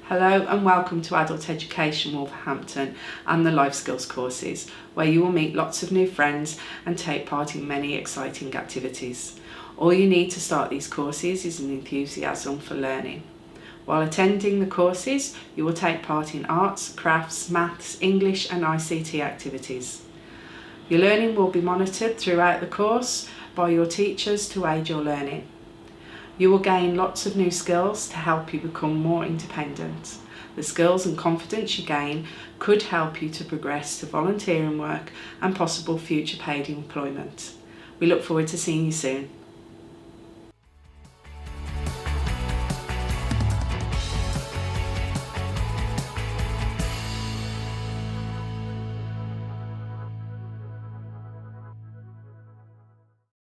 Hello and welcome to Adult Education Wolverhampton and the Life Skills courses, where you will meet lots of new friends and take part in many exciting activities. All you need to start these courses is an enthusiasm for learning. While attending the courses, you will take part in arts, crafts, maths, English and ICT activities. Your learning will be monitored throughout the course by your teachers to aid your learning. You will gain lots of new skills to help you become more independent. The skills and confidence you gain could help you to progress to volunteering work and possible future paid employment. We look forward to seeing you soon.